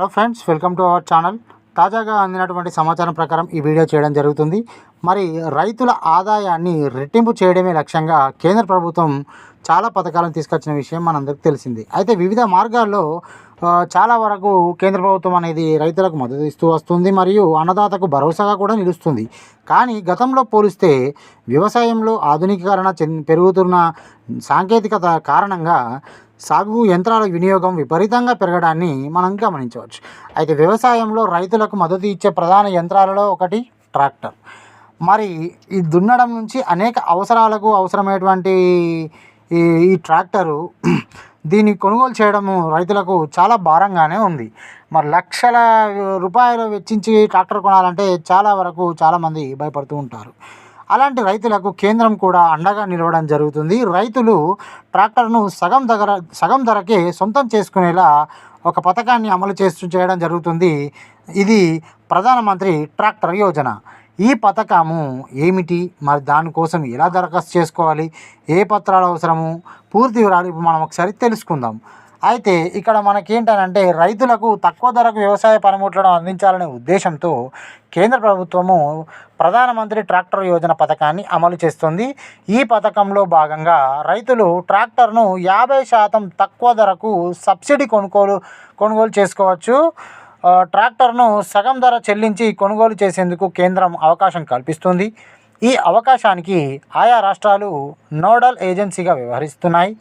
Hello friends, welcome to our channel. తాజాగా అందినటువంటి సమాచారం ప్రకారం ఈ వీడియో చేయడం జరుగుతుంది. మరి రైతుల ఆదాయాన్ని రెట్టింపు చేయడమే లక్ష్యంగా కేంద్ర ప్రభుత్వం చాలా పథకాలను తీసుకొచ్చిన విషయం మనందరికీ తెలిసింది. అయితే వివిధ మార్గాల్లో చాలా వరకు కేంద్ర ప్రభుత్వం అనేది రైతులకు మద్దతు ఇస్తూ వస్తుంది, మరియు అన్నదాతకు భరోసాగా కూడా నిలుస్తుంది. కానీ గతంలో పోలిస్తే వ్యవసాయంలో ఆధునికీకరణ పెరుగుతున్న సాంకేతికత కారణంగా సాగు యంత్రాల వినియోగం విపరీతంగా పెరగడాన్ని మనం గమనించవచ్చు. అయితే వ్యవసాయంలో రైతులకు మద్దతు ఇచ్చే ప్రధాన యంత్రాలలో ఒకటి ట్రాక్టర్. మరి ఈ దున్నడం నుంచి అనేక అవసరాలకు అవసరమైనటువంటి ఈ ట్రాక్టరు దీన్ని కొనుగోలు చేయడము రైతులకు చాలా భారంగానే ఉంది. మరి లక్షల రూపాయలు వెచ్చించి ట్రాక్టర్ కొనాలంటే చాలామంది భయపడుతూ ఉంటారు. అలాంటి రైతులకు కేంద్రం కూడా అండగా నిలవడం జరుగుతుంది. రైతులు ట్రాక్టర్ను సగం ధరకే సొంతం చేసుకునేలా ఒక పథకాన్ని అమలు చేయడం జరుగుతుంది. ఇది ప్రధానమంత్రి ట్రాక్టర్ యోజన. ఈ పథకము ఏమిటి, మరి దానికోసం ఎలా దరఖాస్తు చేసుకోవాలి, ఏ పత్రాలు అవసరము, పూర్తి వివరాలు ఇప్పుడు మనం ఒకసారి తెలుసుకుందాం. అయితే ఇక్కడ మనకేంటనంటే రైతులకు తక్కువ ధరకు వ్యవసాయ పనిముట్లను అందించాలనే ఉద్దేశంతో కేంద్ర ప్రభుత్వము ప్రధానమంత్రి ట్రాక్టర్ యోజన పథకాన్ని అమలు చేస్తుంది. ఈ పథకంలో భాగంగా రైతులు ట్రాక్టర్ను 50% తక్కువ ధరకు సబ్సిడీ కొనుగోలు చేసుకోవచ్చు. ట్రాక్టర్ను సగం ధర చెల్లించి కొనుగోలు చేసేందుకు కేంద్రం అవకాశం కల్పిస్తుంది. ఈ అవకాశానికి ఆయా రాష్ట్రాలు నోడల్ ఏజెన్సీగా వ్యవహరిస్తున్నాయి.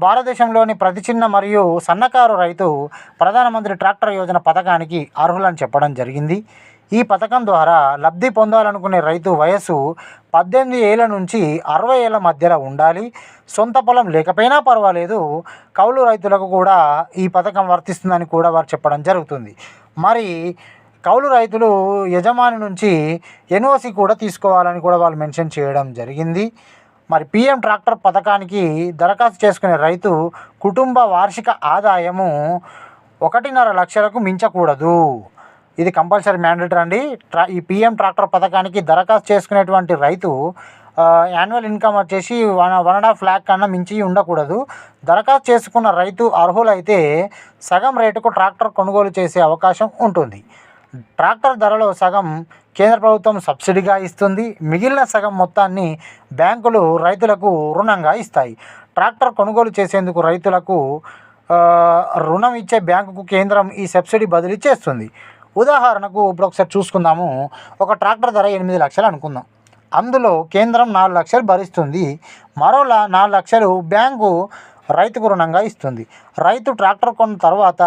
భారతదేశంలోని ప్రతి చిన్న మరియు సన్నకారు రైతు ప్రధానమంత్రి ట్రాక్టర్ యోజన పథకానికి అర్హులని చెప్పడం జరిగింది. ఈ పథకం ద్వారా లబ్ధి పొందాలనుకునే రైతు వయస్సు 18 ఏళ్ళ నుంచి 60 ఏళ్ళ మధ్యలో ఉండాలి. సొంత పొలం లేకపోయినా పర్వాలేదు, కౌలు రైతులకు కూడా ఈ పథకం వర్తిస్తుందని కూడా వారు చెప్పడం జరుగుతుంది. మరి కౌలు రైతులు యజమాని నుంచి ఎన్ఓసి కూడా తీసుకోవాలని కూడా వాళ్ళు మెన్షన్ చేయడం జరిగింది. మరి పిఎం ట్రాక్టర్ పథకానికి దరఖాస్తు చేసుకునే రైతు కుటుంబ వార్షిక ఆదాయము 1.5 లక్షలకు మించకూడదు. ఇది కంపల్సరీ మ్యాండేటరీ అండి. ఈ పిఎం ట్రాక్టర్ పథకానికి దరఖాస్తు చేసుకునేటువంటి రైతు యాన్యువల్ ఇన్కమ్ వచ్చేసి 1.5 lakh కన్నా మించి ఉండకూడదు. దరఖాస్తు చేసుకున్న రైతు అర్హులైతే సగం రేటుకు ట్రాక్టర్ కొనుగోలు చేసే అవకాశం ఉంటుంది. ట్రాక్టర్ ధరలో సగం కేంద్ర ప్రభుత్వం సబ్సిడీగా ఇస్తుంది. మిగిలిన సగం మొత్తాన్ని బ్యాంకులు రైతులకు రుణంగా ఇస్తాయి. ట్రాక్టర్ కొనుగోలు చేసేందుకు రైతులకు రుణం ఇచ్చే బ్యాంకుకు కేంద్రం ఈ సబ్సిడీ బదిలీ చేస్తుంది. ఉదాహరణకు ఇప్పుడు ఒకసారి చూసుకుందాము. ఒక ట్రాక్టర్ ధర 8 లక్షలు అనుకుందాం. అందులో కేంద్రం 4 లక్షలు భరిస్తుంది, మరో 4 లక్షలు బ్యాంకు రైతుకు రుణంగా ఇస్తుంది. రైతు ట్రాక్టర్ కొన్న తర్వాత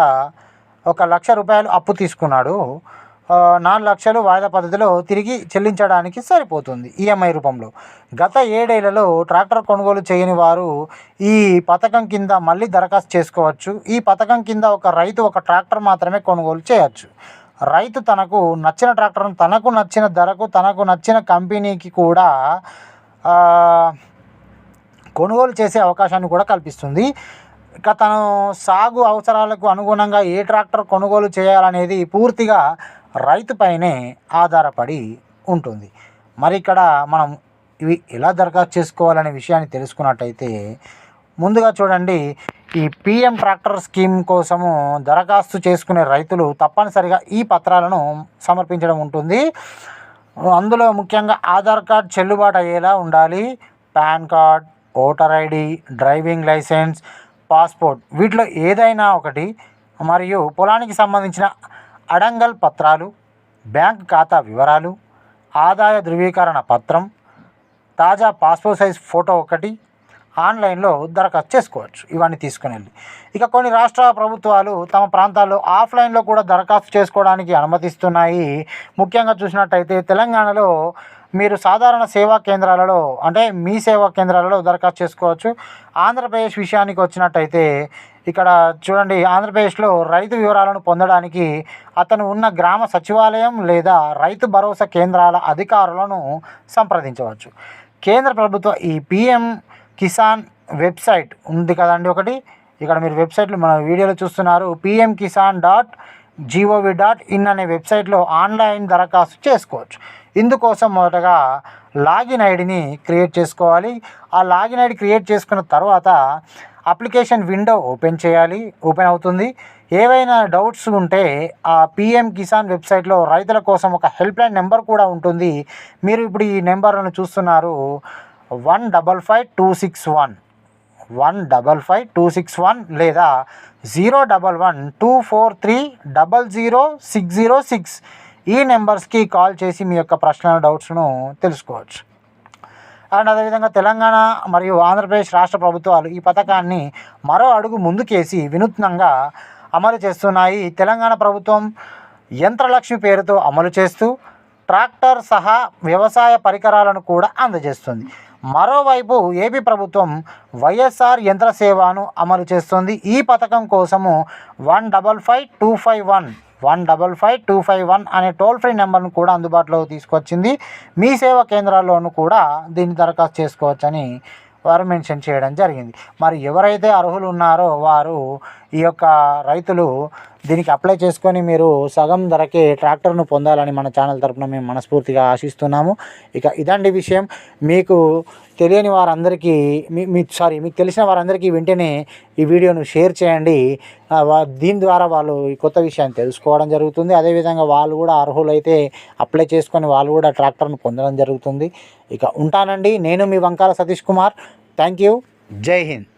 1 లక్ష రూపాయలు అప్పు తీసుకున్నాడు. 4 లక్షలు వాయిదా పద్ధతిలో తిరిగి చెల్లించడానికి సరిపోతుంది ఈఎంఐ రూపంలో. గత 7 ఏళ్లలో ట్రాక్టర్ కొనుగోలు చేయని వారు ఈ పథకం కింద మళ్ళీ దరఖాస్తు చేసుకోవచ్చు. ఈ పథకం కింద ఒక రైతు ఒక ట్రాక్టర్ మాత్రమే కొనుగోలు చేయవచ్చు. రైతు తనకు నచ్చిన ట్రాక్టర్ను తనకు నచ్చిన ధరకు తనకు నచ్చిన కంపెనీకి కూడా కొనుగోలు చేసే అవకాశాన్ని కూడా కల్పిస్తుంది. ఇక తను సాగు అవసరాలకు అనుగుణంగా ఏ ట్రాక్టర్ కొనుగోలు చేయాలనేది పూర్తిగా రైతుపైనే ఆధారపడి ఉంటుంది. మరి ఇక్కడ మనం ఇవి ఎలా దరఖాస్తు చేసుకోవాలనే విషయాన్ని తెలుసుకున్నట్టయితే, ముందుగా చూడండి, ఈ పిఎం ట్రాక్టర్ స్కీమ్ కోసము దరఖాస్తు చేసుకునే రైతులు తప్పనిసరిగా ఈ పత్రాలను సమర్పించడం ఉంటుంది. అందులో ముఖ్యంగా ఆధార్ కార్డ్ చెల్లుబాటు అయ్యేలా ఉండాలి, PAN card, voter ID, driving licence, passport, వీటిలో ఏదైనా ఒకటి, మరియు పొలానికి సంబంధించిన అడంగల్ పత్రాలు, బ్యాంక్ ఖాతా వివరాలు, ఆదాయ ధృవీకరణ పత్రం, తాజా పాస్పోర్ట్ సైజ్ ఫోటో ఒకటి, ఆన్లైన్లో దరఖాస్తు చేసుకోవచ్చు. ఇవన్నీ తీసుకుని వెళ్ళి ఇక కొన్ని రాష్ట్ర ప్రభుత్వాలు తమ ప్రాంతాల్లో ఆఫ్లైన్లో కూడా దరఖాస్తు చేసుకోవడానికి అనుమతిస్తున్నాయి. ముఖ్యంగా చూసినట్టయితే తెలంగాణలో మీరు సాధారణ సేవా కేంద్రాలలో, అంటే మీ సేవా కేంద్రాలలో దరఖాస్తు చేసుకోవచ్చు. ఆంధ్రప్రదేశ్ విషయానికి వచ్చినట్టయితే ఇక్కడ చూడండి, ఆంధ్రప్రదేశ్లో రైతు వివరాలను పొందడానికి అతను ఉన్న గ్రామ సచివాలయం లేదా రైతు భరోసా కేంద్రాల అధికారులను సంప్రదించవచ్చు. కేంద్ర ప్రభుత్వ ఈ పిఎం కిసాన్ వెబ్సైట్ ఉంది కదండి ఒకటి, ఇక్కడ మీరు వెబ్సైట్లో మన వీడియోలో చూస్తున్నారు, pmkisan.gov.in అనే వెబ్సైట్లో ఆన్లైన్ దరఖాస్తు చేసుకోవచ్చు. ఇందుకోసం మొదటగా లాగిన్ ఐడిని క్రియేట్ చేసుకోవాలి. ఆ లాగిన్ ఐడి క్రియేట్ చేసుకున్న తర్వాత అప్లికేషన్ విండో ఓపెన్ అవుతుంది. ఏవైనా డౌట్స్ ఉంటే ఆ పిఎం కిసాన్ వెబ్సైట్లో రైతుల కోసం ఒక హెల్ప్ లైన్ నెంబర్ కూడా ఉంటుంది. మీరు ఇప్పుడు ఈ నెంబర్లను చూస్తున్నారు, 155-261 లేదా 011-243-00606 ఈ నెంబర్స్కి కాల్ చేసి మీ యొక్క ప్రశ్నల డౌట్స్ను తెలుసుకోవచ్చు. అండ్ అదేవిధంగా తెలంగాణ మరియు ఆంధ్రప్రదేశ్ రాష్ట్ర ప్రభుత్వాలు ఈ పథకాన్ని మరో అడుగు ముందుకేసి వినూత్నంగా అమలు చేస్తున్నాయి. తెలంగాణ ప్రభుత్వం యంత్రలక్ష్మి పేరుతో అమలు చేస్తూ ట్రాక్టర్ సహా వ్యవసాయ పరికరాలను కూడా అందజేస్తుంది. మరోవైపు ఏపీ ప్రభుత్వం వైఎస్ఆర్ యంత్ర సేవను అమలు చేస్తుంది. ఈ పథకం కోసము 155-251 అనే టోల్ ఫ్రీ నెంబర్ను కూడా అందుబాటులోకి తీసుకొచ్చింది. మీ సేవా కేంద్రాల్లోనూ కూడా దీన్ని దరఖాస్తు చేసుకోవచ్చని వారు మెన్షన్ చేయడం జరిగింది. మరి ఎవరైతే అర్హులు ఉన్నారో వారు ఈ యొక్క రైతులు దీనికి అప్లై చేసుకొని మీరు సగం ధరకే ట్రాక్టర్ను పొందాలని మన ఛానల్ తరపున మేము మనస్ఫూర్తిగా ఆశిస్తున్నాము. ఇక ఇదండి విషయం. మీకు తెలియని వారందరికీ మీకు తెలిసిన వారందరికీ వెంటనే ఈ వీడియోను షేర్ చేయండి. దీని ద్వారా వాళ్ళు ఈ కొత్త విషయాన్ని తెలుసుకోవడం జరుగుతుంది. అదేవిధంగా వాళ్ళు కూడా అర్హులైతే అప్లై చేసుకొని వాళ్ళు కూడా ట్రాక్టర్ను పొందడం జరుగుతుంది. ఇక ఉంటానండి. నేను మీ వంకాల సతీష్ కుమార్. Thank you. జై హింద్.